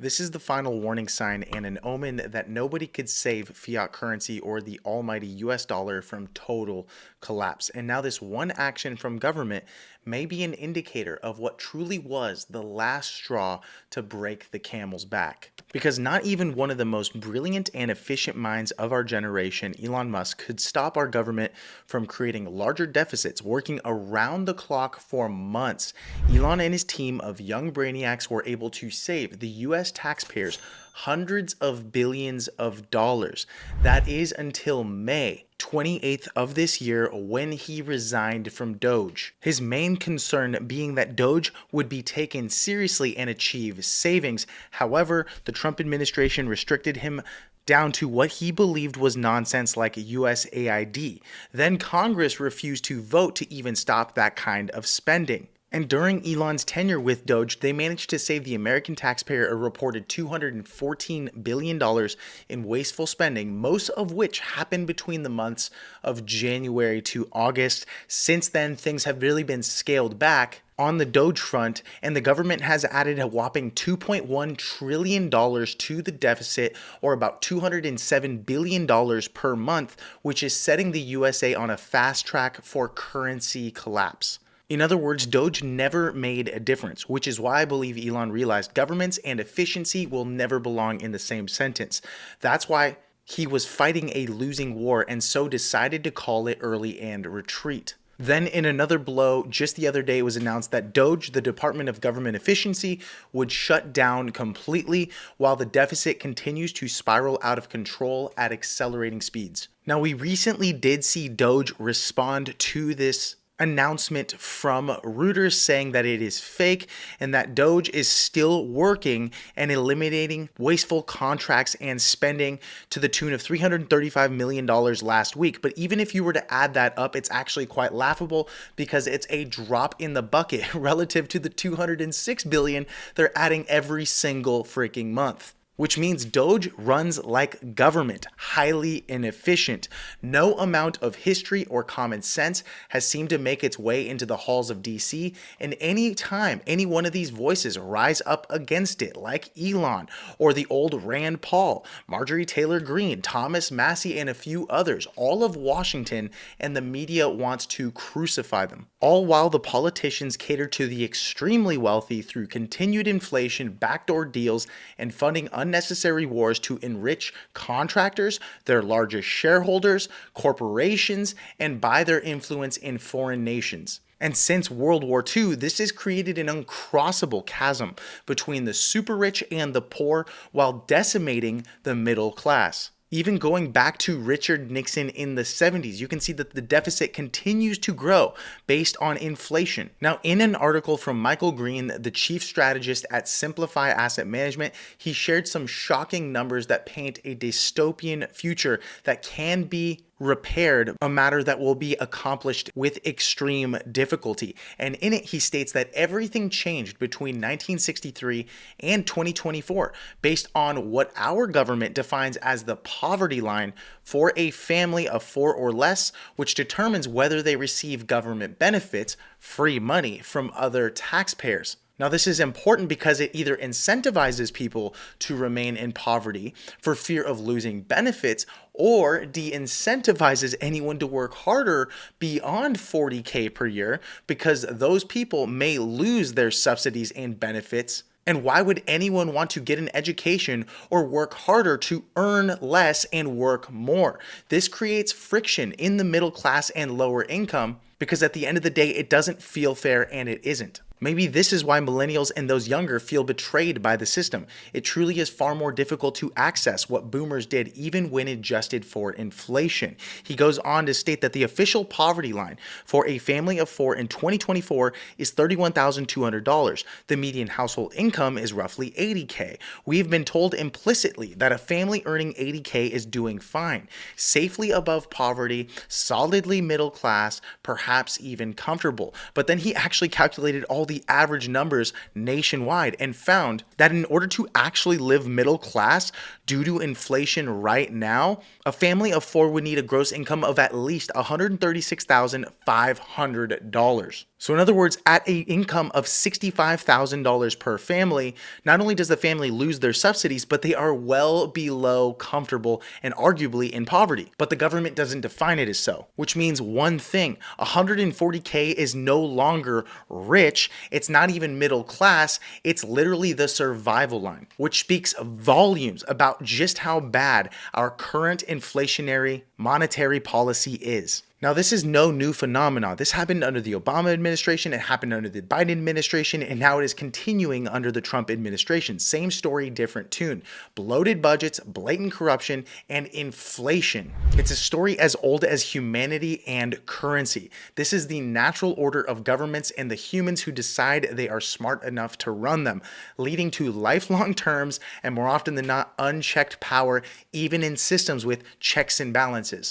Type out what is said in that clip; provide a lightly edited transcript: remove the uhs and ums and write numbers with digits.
This is the final warning sign and an omen that nobody could save fiat currency or the almighty US dollar from total collapse. And now this one action from government may be an indicator of what truly was the last straw to break the camel's back. Because not even one of the most brilliant and efficient minds of our generation, Elon Musk, could stop our government from creating larger deficits, working around the clock for months. Elon and his team of young brainiacs were able to save the US taxpayers hundreds of billions of dollars. That is until May 28th of this year when he resigned from Doge. His main concern being that Doge would be taken seriously and achieve savings. However, the Trump administration restricted him down to what he believed was nonsense like USAID. Then Congress refused to vote to even stop that kind of spending. And during Elon's tenure with Doge, they managed to save the American taxpayer a reported $214 billion in wasteful spending, most of which happened between the months of January to August. Since then, things have really been scaled back on the Doge front, and the government has added a whopping $2.1 trillion to the deficit, or about $207 billion per month, which is setting the USA on a fast track for currency collapse. In other words, Doge never made a difference, which is why I believe Elon realized governments and efficiency will never belong in the same sentence. That's why he was fighting a losing war and so decided to call it early and retreat. Then in another blow, just the other day, it was announced that Doge, the Department of Government Efficiency, would shut down completely while the deficit continues to spiral out of control at accelerating speeds. Now, we recently did see Doge respond to this announcement from Reuters saying that it is fake and that Doge is still working and eliminating wasteful contracts and spending to the tune of $335 million last week. But even if you were to add that up, it's actually quite laughable because it's a drop in the bucket relative to the $206 billion they're adding every single freaking month. Which means Doge runs like government, highly inefficient. No amount of history or common sense has seemed to make its way into the halls of DC, and any time any one of these voices rise up against it, like Elon or the old Rand Paul, Marjorie Taylor Greene, Thomas Massie, and a few others, all of Washington and the media wants to crucify them. All while the politicians cater to the extremely wealthy through continued inflation, backdoor deals, and funding unnecessary wars to enrich contractors, their largest shareholders, corporations, and by their influence in foreign nations. And since World War II, this has created an uncrossable chasm between the super rich and the poor while decimating the middle class. Even going back to Richard Nixon in the 70s, you can see that the deficit continues to grow based on inflation. Now, in an article from Michael Green, the chief strategist at Simplify Asset Management, he shared some shocking numbers that paint a dystopian future that can be repaired, a matter that will be accomplished with extreme difficulty. And in it, he states that everything changed between 1963 and 2024 based on what our government defines as the poverty line for a family of 4 or less, which determines whether they receive government benefits, free money from other taxpayers. Now, this is important because it either incentivizes people to remain in poverty for fear of losing benefits or de-incentivizes anyone to work harder beyond $40K per year because those people may lose their subsidies and benefits. And why would anyone want to get an education or work harder to earn less and work more? This creates friction in the middle class and lower income because at the end of the day, it doesn't feel fair and it isn't. Maybe this is why millennials and those younger feel betrayed by the system. It truly is far more difficult to access what boomers did even when adjusted for inflation. He goes on to state that the official poverty line for a family of 4 in 2024 is $31,200. The median household income is roughly $80K. We've been told implicitly that a family earning $80K is doing fine, safely above poverty, solidly middle class, perhaps even comfortable. But then he actually calculated all the average numbers nationwide and found that in order to actually live middle class due to inflation right now, a family of 4 would need a gross income of at least $136,500. So, in other words, at an income of $65,000 per family, not only does the family lose their subsidies, but they are well below comfortable and arguably in poverty. But the government doesn't define it as so, which means one thing: 140K is no longer rich, it's not even middle class, it's literally the survival line, which speaks volumes about just how bad our current inflationary monetary policy is. Now, this is no new phenomenon. This happened under the Obama administration, it happened under the Biden administration, and now it is continuing under the Trump administration. Same story, different tune. Bloated budgets, blatant corruption, and inflation. It's a story as old as humanity and currency. This is the natural order of governments and the humans who decide they are smart enough to run them, leading to lifelong terms and, more often than not, unchecked power, even in systems with checks and balances.